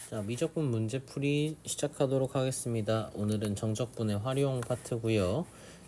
자, 미적분 문제풀이 시작하도록 하겠습니다. 오늘은 정적분의 활용 파트고요.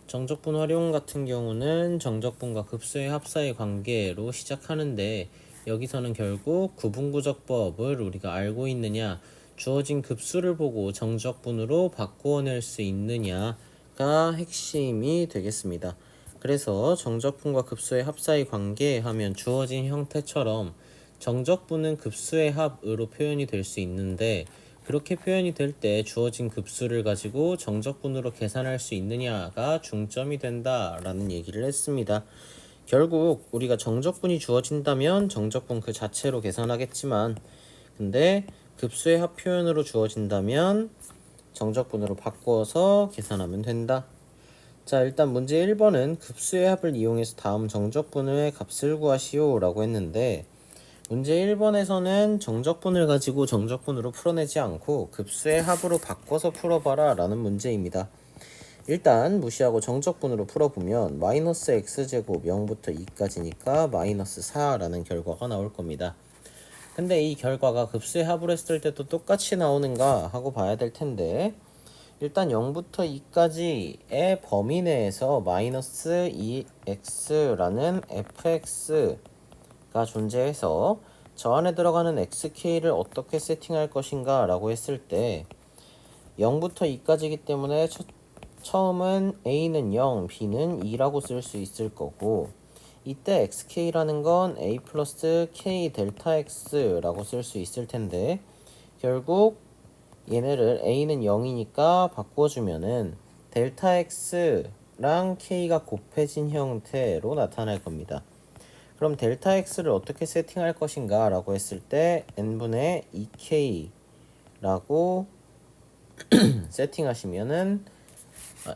정적분 활용 같은 경우는 정적분과 급수의 합사의 관계로 시작하는데 여기서는 결국 구분구적법을 우리가 알고 있느냐, 주어진 급수를 보고 정적분으로 바꾸어낼 수 있느냐가 핵심이 되겠습니다. 그래서 정적분과 급수의 합사의 관계 하면 주어진 형태처럼 정적분은 급수의 합으로 표현이 될 수 있는데 그렇게 표현이 될 때 주어진 급수를 가지고 정적분으로 계산할 수 있느냐가 중점이 된다라는 얘기를 했습니다. 결국 우리가 정적분이 주어진다면 정적분 그 자체로 계산하겠지만 근데 급수의 합 표현으로 주어진다면 정적분으로 바꾸어서 계산하면 된다. 자, 일단 문제 1번은 급수의 합을 이용해서 다음 정적분의 값을 구하시오 라고 했는데 문제 1번에서는 정적분을 가지고 정적분으로 풀어내지 않고 급수의 합으로 바꿔서 풀어봐라 라는 문제입니다. 일단 무시하고 정적분으로 풀어보면 마이너스 x제곱 0부터 2까지니까 마이너스 4라는 결과가 나올 겁니다. 근데 이 결과가 급수의 합을 했을 때도 똑같이 나오는가 하고 봐야 될 텐데 일단 0부터 2까지의 범위 내에서 마이너스 2x라는 fx가 존재해서 저 안에 들어가는 xk를 어떻게 세팅할 것인가 라고 했을 때 0부터 2까지이기 때문에 처음은 a는 0, b는 2라고 쓸 수 있을 거고 이때 xk라는 건 a 플러스 k 델타 x라고 쓸 수 있을 텐데 결국 얘네를 a는 0이니까 바꿔주면은 델타 x랑 k가 곱해진 형태로 나타날 겁니다. 그럼 델타 x를 어떻게 세팅할 것인가 라고 했을 때 n분의 2k라고 세팅하시면은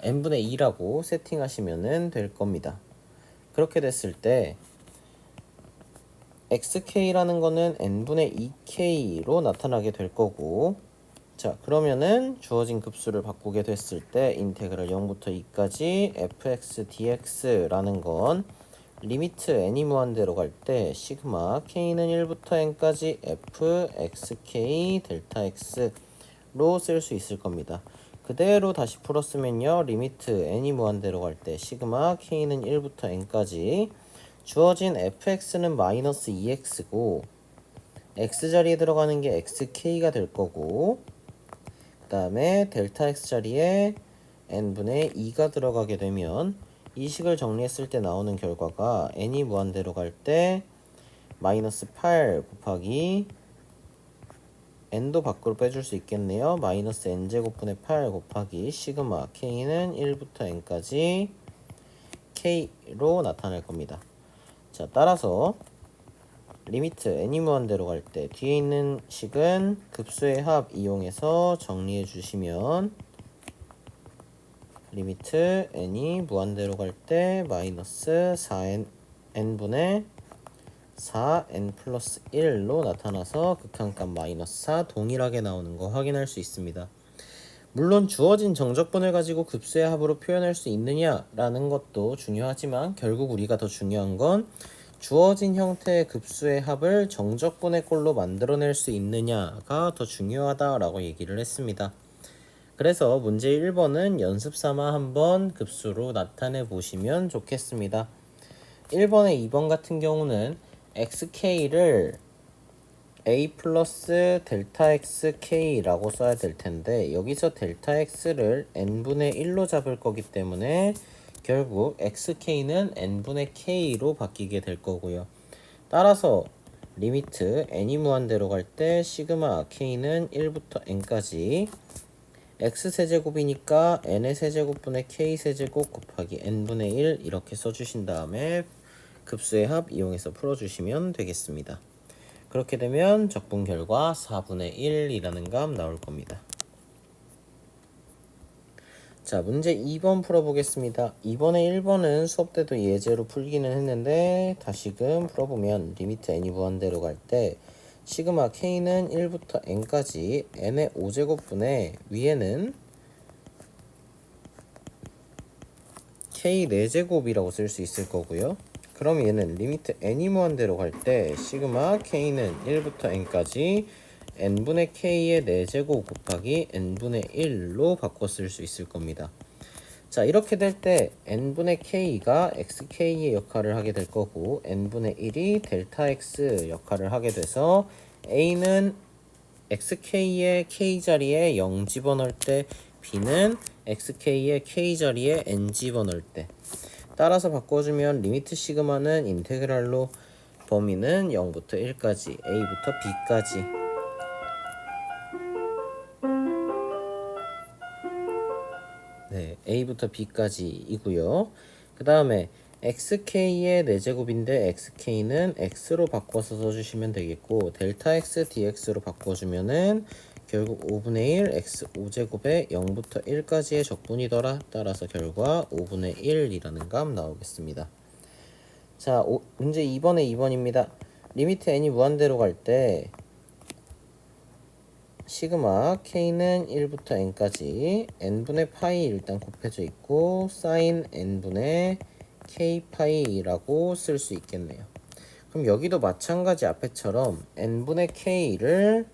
n분의 2라고 세팅하시면은 될 겁니다. 그렇게 됐을 때 xk라는 거는 n분의 2k로 나타나게 될 거고 자 그러면은 주어진 급수를 바꾸게 됐을 때 인테그랄 0부터 2까지 fx dx라는 건 리미트 n이 무한대로 갈 때 시그마 k는 1부터 n까지 fxk 델타 x로 쓸 수 있을 겁니다. 그대로 다시 풀었으면요 리미트 n이 무한대로 갈 때 시그마 k는 1부터 n까지 주어진 fx는 마이너스 2x고 x 자리에 들어가는 게 xk가 될 거고 그 다음에 델타 x 자리에 n분의 2가 들어가게 되면 이 식을 정리했을 때 나오는 결과가 n이 무한대로 갈 때 마이너스 8 곱하기 n도 밖으로 빼줄 수 있겠네요. 마이너스 n제곱분의 8 곱하기 시그마 k는 1부터 n까지 k로 나타날 겁니다. 자 따라서 리미트 n이 무한대로 갈 때 뒤에 있는 식은 급수의 합 이용해서 정리해 주시면 리미트 n이 무한대로 갈 때 마이너스 4n분의 4n 플러스 1로 나타나서 극한값 마이너스 4 동일하게 나오는 거 확인할 수 있습니다. 물론 주어진 정적분을 가지고 급수의 합으로 표현할 수 있느냐라는 것도 중요하지만 결국 우리가 더 중요한 건 주어진 형태의 급수의 합을 정적분의 꼴로 만들어낼 수 있느냐가 더 중요하다라고 얘기를 했습니다. 그래서 문제 1번은 연습 삼아 한번 급수로 나타내 보시면 좋겠습니다. 1번에 2번 같은 경우는 xk를 a 플러스 델타 xk라고 써야 될 텐데 여기서 델타 x를 n분의 1로 잡을 거기 때문에 결국 xk는 n분의 k로 바뀌게 될 거고요. 따라서 리미트 n이 무한대로 갈 때 시그마 k는 1부터 n까지 x세제곱이니까 n의 세제곱분의 k세제곱 곱하기 n분의 1 이렇게 써주신 다음에 급수의 합 이용해서 풀어주시면 되겠습니다. 그렇게 되면 적분 결과 4분의 1이라는 값 나올 겁니다. 자 문제 2번 풀어보겠습니다. 이번에 1번은 수업 때도 예제로 풀기는 했는데 다시금 풀어보면 리미트 n이 무한대로 갈 때 시그마 k는 1부터 n까지 n의 5제곱분의 위에는 k 4제곱이라고 쓸 수 있을 거고요. 그럼 얘는 리미트 n이 무한대로 갈 때 시그마 k는 1부터 n까지 n분의 k의 4제곱 곱하기 n분의 1로 바꿔 쓸 수 있을 겁니다. 자, 이렇게 될 때 n분의 k가 xk의 역할을 하게 될 거고 n분의 1이 델타 x 역할을 하게 돼서 a는 xk의 k자리에 0 집어넣을 때 b는 xk의 k자리에 n 집어넣을 때 따라서 바꿔주면 리미트 시그마는 인테그랄로 범위는 0부터 1까지 a부터 b까지 네, a부터 b까지이고요. 그 다음에 xk의 4제곱인데 xk는 x로 바꿔서 써주시면 되겠고 델타 x dx로 바꿔주면은 결국 5분의 1 x 5제곱에 0부터 1까지의 적분이더라. 따라서 결과 5분의 1이라는 값 나오겠습니다. 자, 문제 2번에 2번입니다. 리미트 n이 무한대로 갈 때 시그마 k는 1부터 n까지 n분의 파이 일단 곱해져 있고 사인 n분의 k 파이라고 쓸 수 있겠네요. 그럼 여기도 마찬가지 앞에처럼 n분의 k를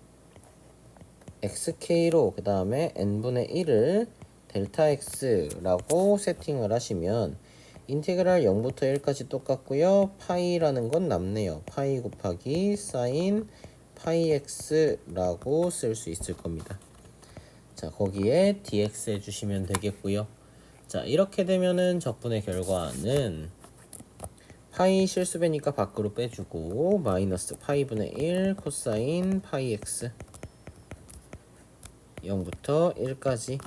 xk로 그 다음에 n분의 1을 델타 x라고 세팅을 하시면 인테그랄 0부터 1까지 똑같고요. 파이라는 건 남네요. 파이 곱하기 사인 파이 x라고 쓸 수 있을 겁니다. 자, 거기에 dx 해주시면 되겠고요. 자, 이렇게 되면은 적분의 결과는 파이 실수배니까 밖으로 빼주고 마이너스 파이분의 1 코사인 파이 x 0부터 1까지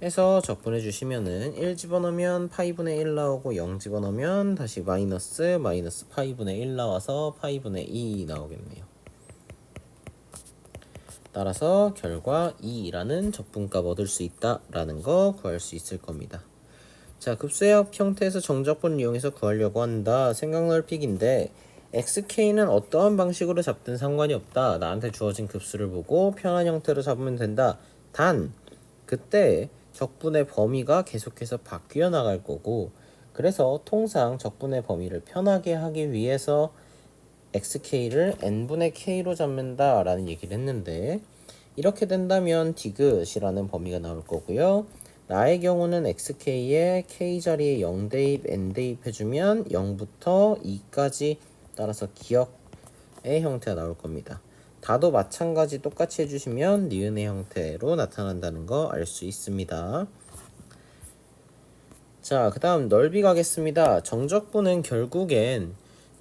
해서 적분해 주시면은 1 집어넣으면 파이분의 1 나오고 0 집어넣으면 다시 마이너스 파이분의 1 나와서 파이분의 2 나오겠네요. 따라서 결과 2라는 적분값 얻을 수 있다라는 거 구할 수 있을 겁니다. 자, 급수의 형태에서 정적분을 이용해서 구하려고 한다. 생각 넓히기인데 xk는 어떠한 방식으로 잡든 상관이 없다. 나한테 주어진 급수를 보고 편한 형태로 잡으면 된다. 단 그때 적분의 범위가 계속해서 바뀌어 나갈 거고 그래서 통상 적분의 범위를 편하게 하기 위해서 xk를 n분의 k로 잡는다 라는 얘기를 했는데 이렇게 된다면 디귿이라는 범위가 나올 거고요. 나의 경우는 xk에 k자리에 0 대입 n 대입 해주면 0부터 2까지 따라서 기역의 형태가 나올 겁니다. 다도 마찬가지 똑같이 해주시면 니은의 형태로 나타난다는 거 알 수 있습니다. 자, 그 다음 넓이 가겠습니다. 정적분은 결국엔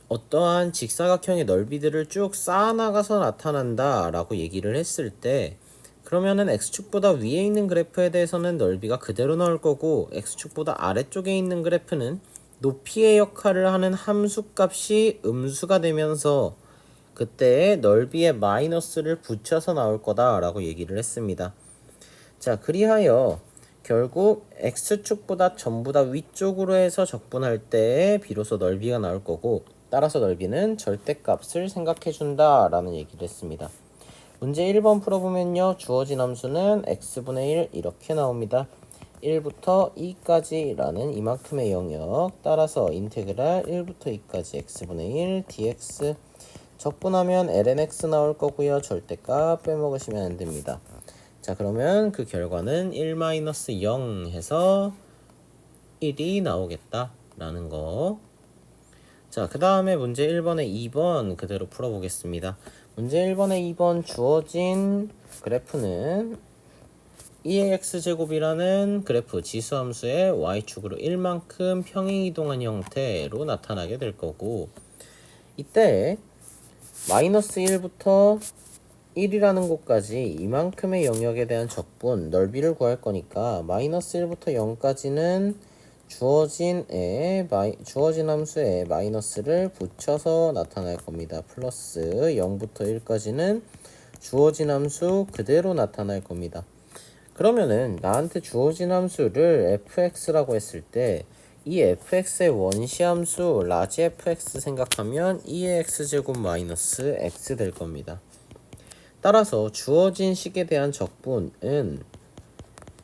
어떠한 직사각형의 넓이들을 쭉 쌓아나가서 나타난다 라고 얘기를 했을 때 그러면은 x축보다 위에 있는 그래프에 대해서는 넓이가 그대로 나올 거고 x축보다 아래쪽에 있는 그래프는 높이의 역할을 하는 함수값이 음수가 되면서 그때 넓이의 마이너스를 붙여서 나올 거다 라고 얘기를 했습니다. 자, 그리하여 결국 x축보다 전부 다 위쪽으로 해서 적분할 때 비로소 넓이가 나올 거고 따라서 넓이는 절대값을 생각해 준다 라는 얘기를 했습니다. 문제 1번 풀어보면요. 주어진 함수는 x분의 1 이렇게 나옵니다. 1부터 2까지 라는 이만큼의 영역 따라서 인테그랄 1부터 2까지 x분의 1 dx 적분하면 lnx 나올 거고요. 절대값 빼먹으시면 안 됩니다. 자, 그러면 그 결과는 1-0 해서 1이 나오겠다 라는 거. 자, 그 다음에 문제 1번에 2번 그대로 풀어보겠습니다. 문제 1번에 2번 주어진 그래프는 2x제곱이라는 그래프 지수함수의 y축으로 1만큼 평행이동한 형태로 나타나게 될 거고 이때 마이너스 1부터 1이라는 곳까지 이만큼의 영역에 대한 적분, 넓이를 구할 거니까 마이너스 1부터 0까지는 주어진 함수에 마이너스를 붙여서 나타날 겁니다. 플러스 0부터 1까지는 주어진 함수 그대로 나타날 겁니다. 그러면은 나한테 주어진 함수를 fx라고 했을 때 이 fx의 원시함수 라지 fx 생각하면 2x제곱 마이너스 x 될 겁니다. 따라서 주어진 식에 대한 적분은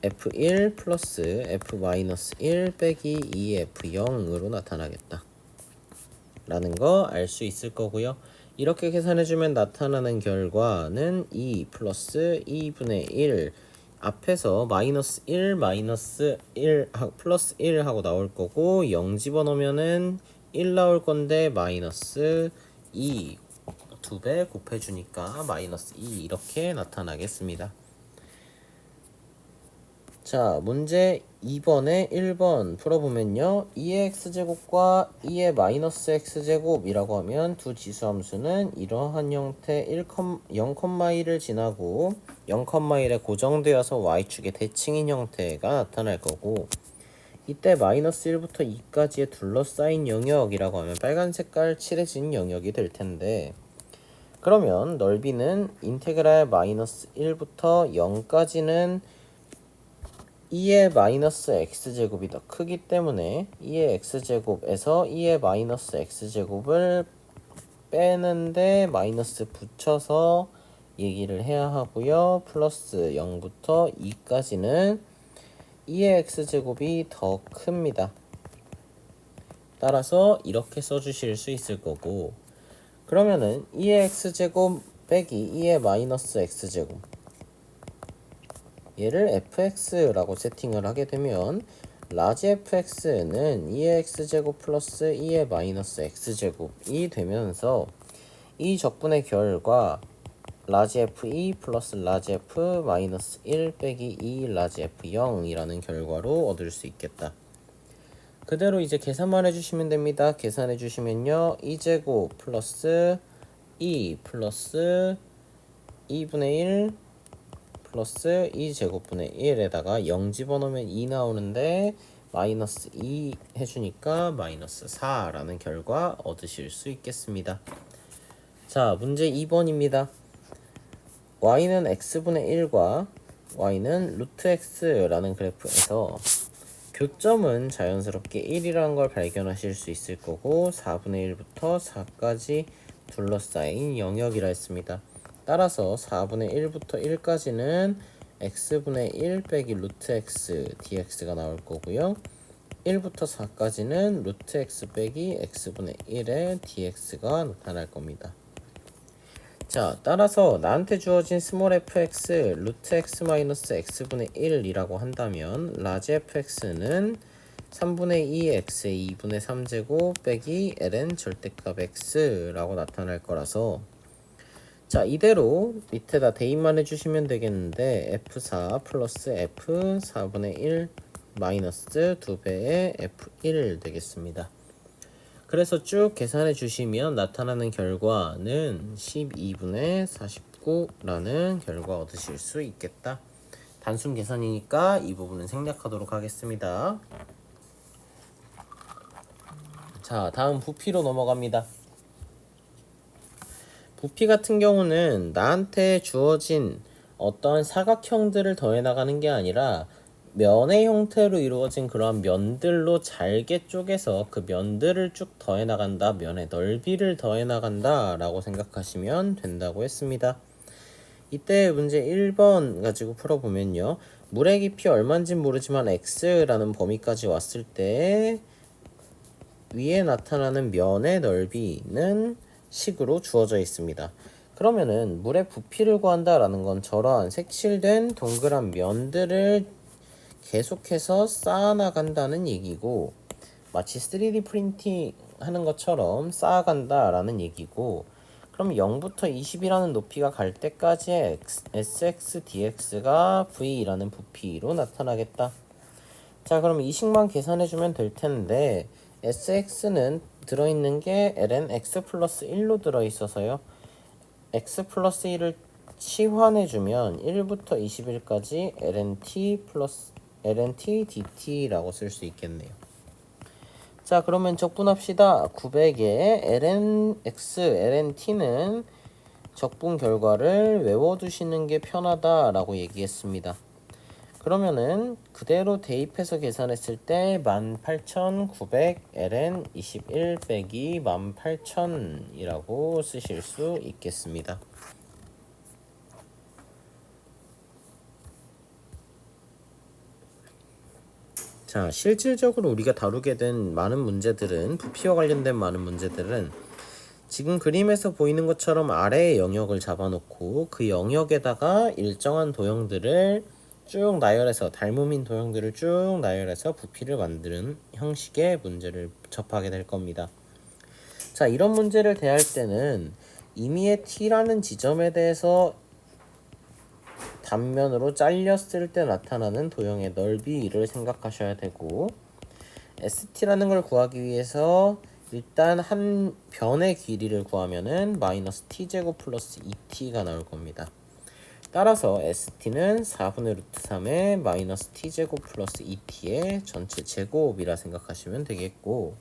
f1 플러스 f-1 빼기 2f0으로 나타나겠다 라는 거 알 수 있을 거고요. 이렇게 계산해주면 나타나는 결과는 2 플러스 2분의 1 앞에서 마이너스 1 마이너스 1 플러스 1 하고 나올 거고 0 집어넣으면은 1 나올 건데 마이너스 2 2배 곱해주니까 마이너스 2 이렇게 나타나겠습니다. 자, 문제 2번에 1번 풀어보면요. 2의 x제곱과 2의 마이너스 x제곱이라고 하면 두 지수함수는 이러한 형태 0,1을 지나고 0,1에 고정되어서 y축의 대칭인 형태가 나타날 거고 이때 마이너스 1부터 2까지의 둘러싸인 영역이라고 하면 빨간 색깔 칠해진 영역이 될 텐데 그러면 넓이는 인테그랄 마이너스 1부터 0까지는 2의 마이너스 x제곱이 더 크기 때문에 2의 x제곱에서 2의 마이너스 x제곱을 빼는데 마이너스 붙여서 얘기를 해야 하고요. 플러스 0부터 2까지는 2의 x제곱이 더 큽니다. 따라서 이렇게 써주실 수 있을 거고 그러면은 2의 x제곱 빼기 2의 마이너스 x제곱 얘를 fx라고 세팅을 하게 되면 라지 fx는 2의 x제곱 플러스 2의 마이너스 x제곱이 되면서 이 적분의 결과 라지 f2 플러스 라지 f 마이너스 1 빼기 2 라지 f0 이라는 결과로 얻을 수 있겠다. 그대로 이제 계산만 해주시면 됩니다. 계산해 주시면요 2제곱 플러스 2 플러스 2분의 1 플러스 2제곱분의 1에다가 0 집어넣으면 2 나오는데 마이너스 2 해주니까 마이너스 4라는 결과 얻으실 수 있겠습니다. 자, 문제 2번입니다. y는 x분의 1과 y는 루트 x라는 그래프에서 교점은 자연스럽게 1이라는 걸 발견하실 수 있을 거고 4분의 1부터 4까지 둘러싸인 영역이라 했습니다. 따라서 4분의 1부터 1까지는 x분의 1 빼기 루트 x dx가 나올 거고요. 1부터 4까지는 루트 x 빼기 x분의 1의 dx가 나타날 겁니다. 자, 따라서 나한테 주어진 스몰 fx 루트 x 마이너스 x분의 1이라고 한다면 라지 fx는 3분의 2 x의 2분의 3제곱 빼기 ln 절대값 x라고 나타날 거라서 자, 이대로 밑에다 대입만 해주시면 되겠는데 f4 플러스 f 4분의 1 마이너스 2배의 f1 되겠습니다. 그래서 쭉 계산해 주시면 나타나는 결과는 12분의 49라는 결과 얻으실 수 있겠다. 단순 계산이니까 이 부분은 생략하도록 하겠습니다. 자, 다음 부피로 넘어갑니다. 부피 같은 경우는 나한테 주어진 어떠한 사각형들을 더해 나가는 게 아니라 면의 형태로 이루어진 그러한 면들로 잘게 쪼개서 그 면들을 쭉 더해 나간다, 면의 넓이를 더해 나간다 라고 생각하시면 된다고 했습니다. 이때 문제 1번 가지고 풀어보면요, 물의 깊이 얼마인진 모르지만 x라는 범위까지 왔을 때 위에 나타나는 면의 넓이는 식으로 주어져 있습니다. 그러면은 물의 부피를 구한다라는 건 저러한 색칠된 동그란 면들을 계속해서 쌓아나간다는 얘기고 마치 3D 프린팅 하는 것처럼 쌓아간다라는 얘기고 그럼 0부터 20이라는 높이가 갈 때까지의 sx dx가 v라는 부피로 나타나겠다. 자, 그럼 이 식만 계산해주면 될 텐데 sx는 들어있는 게 ln x 플러스 1로 들어있어서요. x 플러스 1을 치환해주면 1부터 21까지 ln t 플러스 ln t dt라고 쓸 수 있겠네요. 자, 그러면 적분합시다. 900에 ln x, ln t는 적분 결과를 외워두시는 게 편하다라고 얘기했습니다. 그러면은 그대로 대입해서 계산했을 때 18,900 ln 21 빼기 18,000이라고 쓰실 수 있겠습니다. 자, 실질적으로 우리가 다루게 된 많은 문제들은 부피와 관련된 많은 문제들은 지금 그림에서 보이는 것처럼 아래의 영역을 잡아놓고 그 영역에다가 일정한 도형들을 쭉 나열해서 닮음인 도형들을 쭉 나열해서 부피를 만드는 형식의 문제를 접하게 될 겁니다. 자, 이런 문제를 대할 때는 임의의 t라는 지점에 대해서 단면으로 잘렸을 때 나타나는 도형의 넓이를 생각하셔야 되고, st라는 걸 구하기 위해서 일단 한 변의 길이를 구하면은 마이너스 t제곱 플러스 2t가 나올 겁니다. 따라서 st는 4분의 루트 3의 마이너스 t제곱 플러스 2t의 전체 제곱이라 생각하시면 되겠고,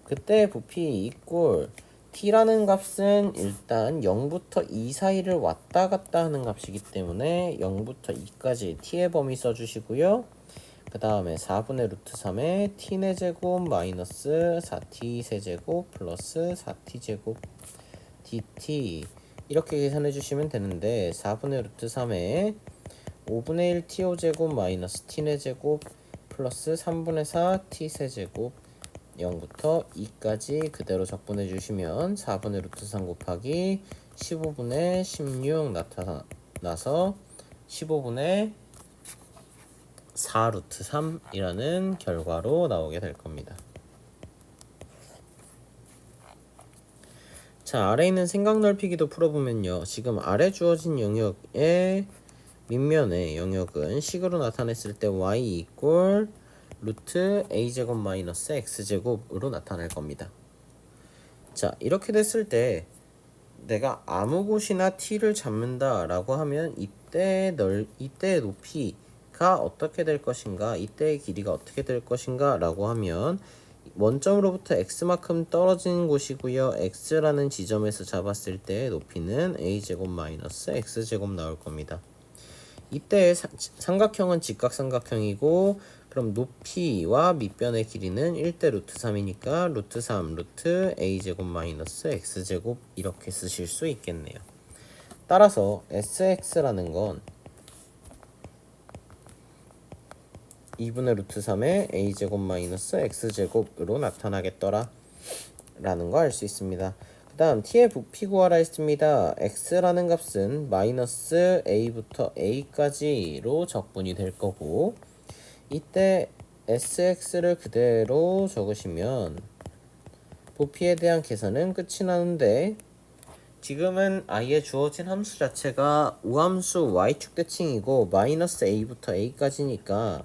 그때 부피 이꼴 t라는 값은 일단 0부터 2 사이를 왔다 갔다 하는 값이기 때문에 0부터 2까지 t의 범위 써주시고요. 그 다음에 4분의 루트 3의 t의 제곱 마이너스 4t 세제곱 플러스 4t 제곱 dt 이렇게 계산해 주시면 되는데, 4분의 루트 3의 5분의 1 t5 제곱 마이너스 t의 제곱 플러스 3분의 4 t 세제곱 0부터 2까지 그대로 적분해 주시면 4분의 루트 3 곱하기 15분의 16 나타나서 15분의 4 루트 3이라는 결과로 나오게 될 겁니다. 자, 아래 있는 생각 넓히기도 풀어보면요, 지금 아래 주어진 영역의 밑면의 영역은 식으로 나타냈을 때 y 이꼴 루트 a제곱 마이너스 x제곱으로 나타날 겁니다. 자, 이렇게 됐을 때 내가 아무 곳이나 t를 잡는다 라고 하면 이때의 높이가 어떻게 될 것인가, 이때의 길이가 어떻게 될 것인가 라고 하면 원점으로부터 x만큼 떨어진 곳이고요, x라는 지점에서 잡았을 때의 높이는 a제곱 마이너스 x제곱 나올 겁니다. 이때의 삼각형은 직각삼각형이고, 그럼 높이와 밑변의 길이는 1대 루트 3이니까 루트 3 루트 a제곱 마이너스 x제곱 이렇게 쓰실 수 있겠네요. 따라서 sx라는 건 2분의 루트 3의 a제곱 마이너스 x제곱으로 나타나겠더라 라는 거 알 수 있습니다. 그 다음 t의 부피 구하라 했습니다. x라는 값은 마이너스 a부터 a까지로 적분이 될 거고, 이때 sx를 그대로 적으시면 부피에 대한 계산은 끝이 나는데, 지금은 아예 주어진 함수 자체가 우함수 y축 대칭이고 마이너스 a부터 a까지니까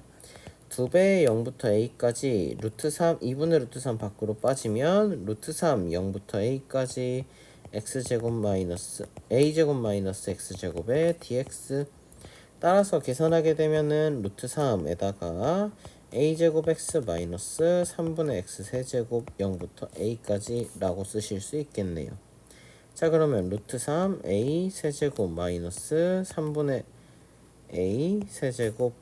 2배의 0부터 a까지 루트 3 2분의 루트 3 밖으로 빠지면 루트 3 0부터 a까지 x제곱 마이너스 a제곱 마이너스 x제곱의 dx, 따라서 계산하게 되면은 루트 3에다가 a제곱 x 마이너스 3분의 x 세제곱 0부터 a까지 라고 쓰실 수 있겠네요. 자, 그러면 루트 3 a 세제곱 마이너스 3분의 a 세제곱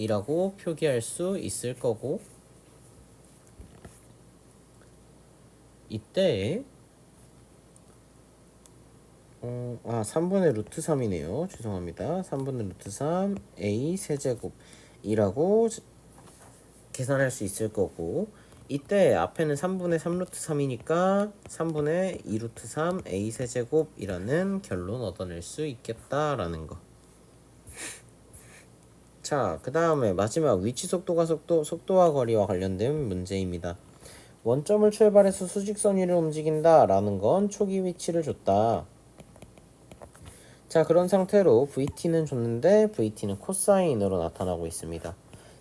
이라고 표기할 수 있을 거고, 이때 3분의 루트 3이네요. 죄송합니다. 3분의 루트 3 a 세제곱이라고 계산할 수 있을 거고, 이때 앞에는 3분의 3 루트 3이니까 3분의 2 루트 3 a 세제곱이라는 결론 얻어낼 수 있겠다라는 거. 자, 그 다음에 마지막 위치 속도가 속도와 거리와 관련된 문제입니다. 원점을 출발해서 수직선 위를 움직인다 라는 건 초기 위치를 줬다. 자, 그런 상태로 vt는 줬는데 vt는 코사인으로 나타나고 있습니다.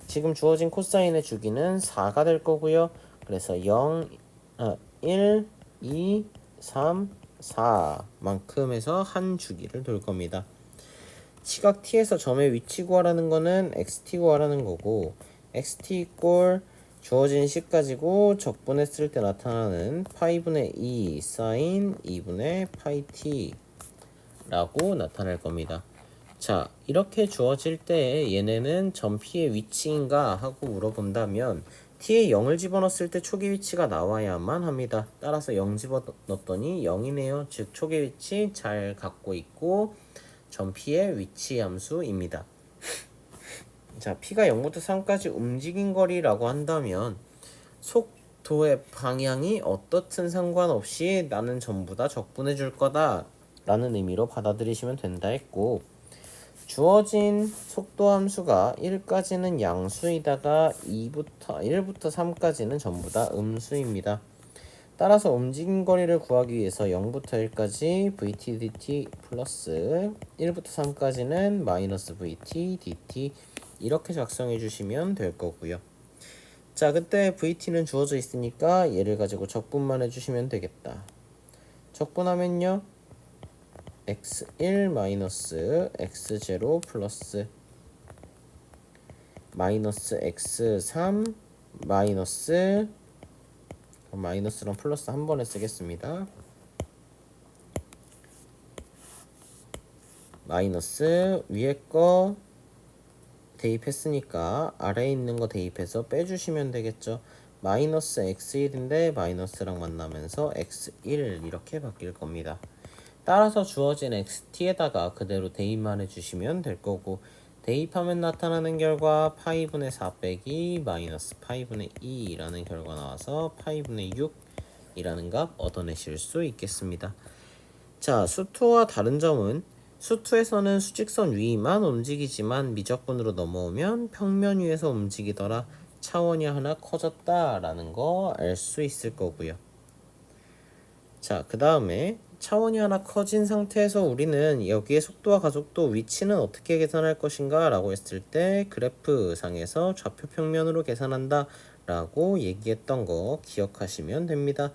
지금 주어진 코사인의 주기는 4가 될 거고요. 그래서 1, 2, 3, 4만큼에서 한 주기를 돌 겁니다. 시각 t에서 점의 위치 구하라는 거는 xt 구하라는 거고, xt 이꼴 주어진 식 가지고 적분했을 때 나타나는 파이분의 2 사인 2분의 파이 t 라고 나타날 겁니다. 자, 이렇게 주어질 때 얘네는 점 P의 위치인가 하고 물어본다면 t에 0을 집어넣었을 때 초기 위치가 나와야만 합니다. 따라서 0 집어넣었더니 0이네요. 즉 초기 위치 잘 갖고 있고 점 P의 위치 함수입니다. 자, P가 0부터 3까지 움직인 거리라고 한다면 벡터의 방향이 어떻든 상관없이 나는 전부 다 적분해 줄 거다 라는 의미로 받아들이시면 된다 했고, 주어진 속도 함수가 1까지는 양수이다가 1부터 3까지는 전부 다 음수입니다. 따라서 움직임 거리를 구하기 위해서 0부터 1까지 vt dt 플러스 1부터 3까지는 마이너스 vt dt 이렇게 작성해 주시면 될 거고요. 자, 그때 vt는 주어져 있으니까 얘를 가지고 적분만 해주시면 되겠다. 적분하면요, x1 마이너스 x0 플러스 마이너스 x3 마이너스랑 플러스 한 번에 쓰겠습니다. 마이너스 위에 거 대입했으니까 아래에 있는 거 대입해서 빼주시면 되겠죠. 마이너스 x1인데 마이너스랑 만나면서 x1 이렇게 바뀔 겁니다. 따라서 주어진 xt에다가 그대로 대입만 해주시면 될 거고, 대입하면 나타나는 결과 파이분의 4 빼기 마이너스 파이분의 2라는 결과 나와서 파이분의 6이라는 값 얻어내실 수 있겠습니다. 자, 수투와 다른 점은 수투에서는 수직선 위만 움직이지만 미적분으로 넘어오면 평면 위에서 움직이더라 차원이 하나 커졌다라는 거 알 수 있을 거고요. 자, 그 다음에 차원이 하나 커진 상태에서 우리는 여기에 속도와 가속도 위치는 어떻게 계산할 것인가 라고 했을 때 그래프 상에서 좌표 평면으로 계산한다 라고 얘기했던 거 기억하시면 됩니다.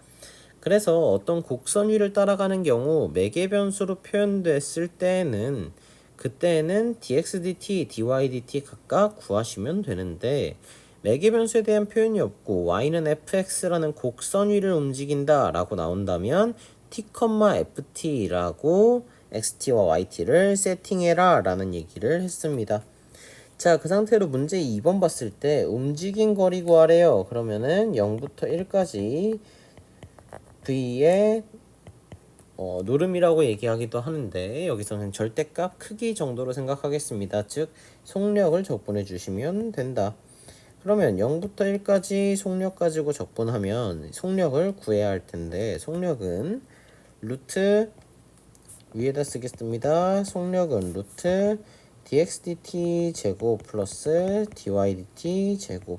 그래서 어떤 곡선 위를 따라가는 경우 매개 변수로 표현됐을 때에는 그때는 dx dt, dy dt 각각 구하시면 되는데, 매개 변수에 대한 표현이 없고 y는 fx라는 곡선 위를 움직인다 라고 나온다면 t, ft라고 xt와 yt를 세팅해라 라는 얘기를 했습니다. 자, 그 상태로 문제 2번 봤을 때 움직인 거리 구하래요. 그러면은 0부터 1까지 v의 노름이라고 얘기하기도 하는데, 여기서는 절대값 크기 정도로 생각하겠습니다. 즉 속력을 적분해 주시면 된다. 그러면 0부터 1까지 속력 가지고 적분하면 속력을 구해야 할 텐데, 속력은 루트 위에다 쓰겠습니다. 속력은 루트 dx dt 제곱 플러스 dy dt 제곱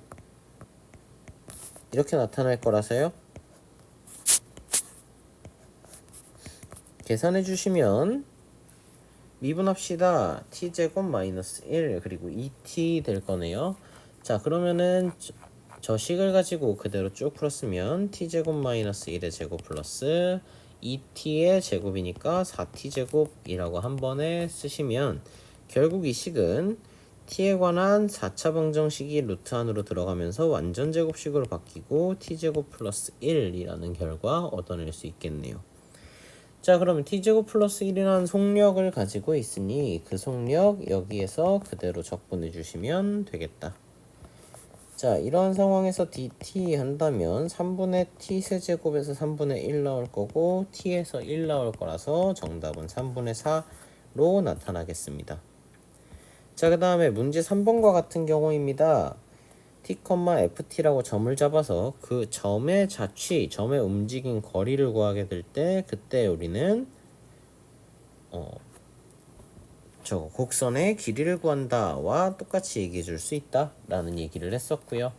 이렇게 나타날 거라서요. 계산해 주시면 미분합시다. t제곱 마이너스 1 그리고 2t 될 거네요. 자, 그러면은 저 식을 가지고 그대로 쭉 풀었으면 t제곱 마이너스 1의 제곱 플러스 2t의 제곱이니까 4t제곱이라고 한 번에 쓰시면 결국 이 식은 t에 관한 4차 방정식이 루트 안으로 들어가면서 완전 제곱식으로 바뀌고 t제곱 플러스 1이라는 결과 얻어낼 수 있겠네요. 자, 그러면 t제곱 플러스 1이라는 속력을 가지고 있으니 그 속력 여기에서 그대로 적분해 주시면 되겠다. 자, 이런 상황에서 dt 한다면 3분의 t 세제곱에서 3분의 1 나올 거고 t에서 1 나올 거라서 정답은 3분의 4로 나타나겠습니다. 자, 그 다음에 문제 3번과 같은 경우입니다. t, ft라고 점을 잡아서 그 점의 자취, 점의 움직인 거리를 구하게 될 때 그때 우리는 저 곡선의 길이를 구한다와 똑같이 얘기해 줄 수 있다 라는 얘기를 했었고요.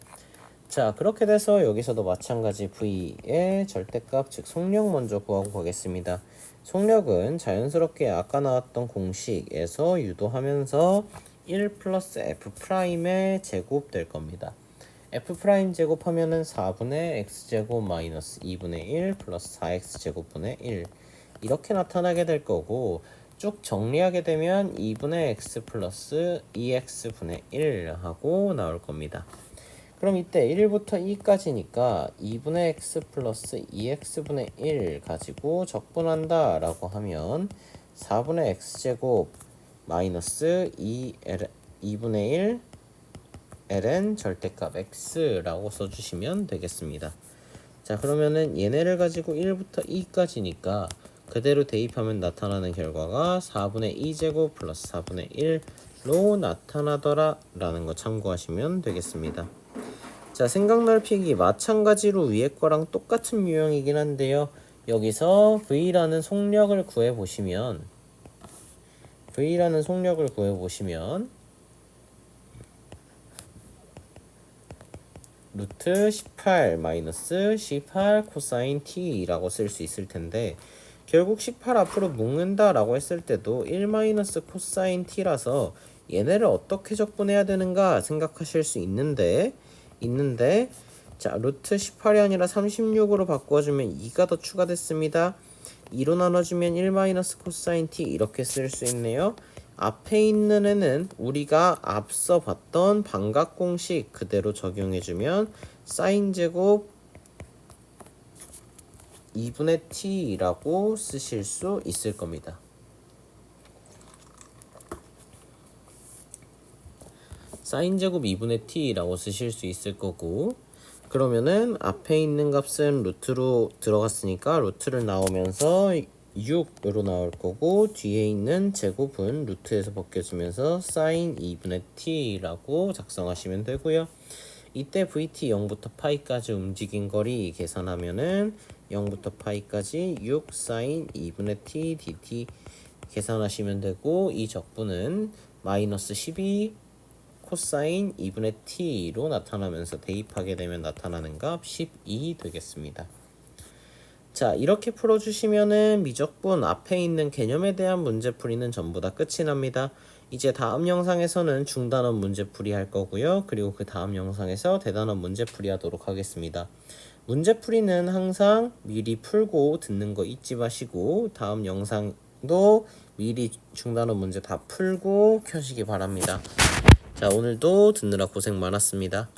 자, 그렇게 돼서 여기서도 마찬가지 v의 절대값 즉 속력 먼저 구하고 가겠습니다. 속력은 자연스럽게 아까 나왔던 공식에서 유도하면서 1 플러스 f'의 제곱 될 겁니다. f' 제곱하면은 4분의 x제곱 마이너스 2분의 1 플러스 4x 제곱분의 1 이렇게 나타나게 될 거고, 쭉 정리하게 되면 2분의 x 플러스 2x분의 1 하고 나올 겁니다. 그럼 이때 1부터 2까지니까 2분의 x 플러스 2x분의 1 가지고 적분한다 라고 하면 4분의 x제곱 마이너스 2분의 1 ln 절대값 x라고 써주시면 되겠습니다. 자, 그러면은 얘네를 가지고 1부터 2까지니까 그대로 대입하면 나타나는 결과가 4분의 2제곱 플러스 4분의 1로 나타나더라 라는 거 참고하시면 되겠습니다. 자, 생각 넓히기 마찬가지로 위에 거랑 똑같은 유형이긴 한데요. 여기서 V라는 속력을 구해보시면 루트 18 마이너스 18 코사인 t라고 쓸 수 있을 텐데, 결국 18 앞으로 묶는다 라고 했을 때도 1 마이너스 코사인 t라서 얘네를 어떻게 적분해야 되는가 생각하실 수 있는데 자, 루트 18이 아니라 36으로 바꿔주면 2가 더 추가됐습니다. 2로 나눠주면 1 마이너스 코사인 t 이렇게 쓸 수 있네요. 앞에 있는 애는 우리가 앞서 봤던 반각 공식 그대로 적용해주면 사인 제곱 2분의 t라고 쓰실 수 있을 겁니다. 사인 제곱 2분의 t라고 쓰실 수 있을 거고, 그러면은 앞에 있는 값은 루트로 들어갔으니까 루트를 나오면서 6으로 나올 거고, 뒤에 있는 제곱은 루트에서 벗겨지면서 사인 2분의 t라고 작성하시면 되고요. 이때 vt 0부터 파이까지 움직인 거리 계산하면은 0부터 파이까지 6 사인 2분의 t dt 계산하시면 되고, 이 적분은 마이너스 12 코사인 2분의 t로 나타나면서 대입하게 되면 나타나는 값 12 되겠습니다. 자, 이렇게 풀어주시면은 미적분 앞에 있는 개념에 대한 문제풀이는 전부 다 끝이 납니다. 이제 다음 영상에서는 중단원 문제풀이 할 거고요. 그리고 그 다음 영상에서 대단원 문제풀이 하도록 하겠습니다. 문제풀이는 항상 미리 풀고 듣는 거 잊지 마시고, 다음 영상도 미리 중단원 문제 다 풀고 켜시기 바랍니다. 자, 오늘도 듣느라 고생 많았습니다.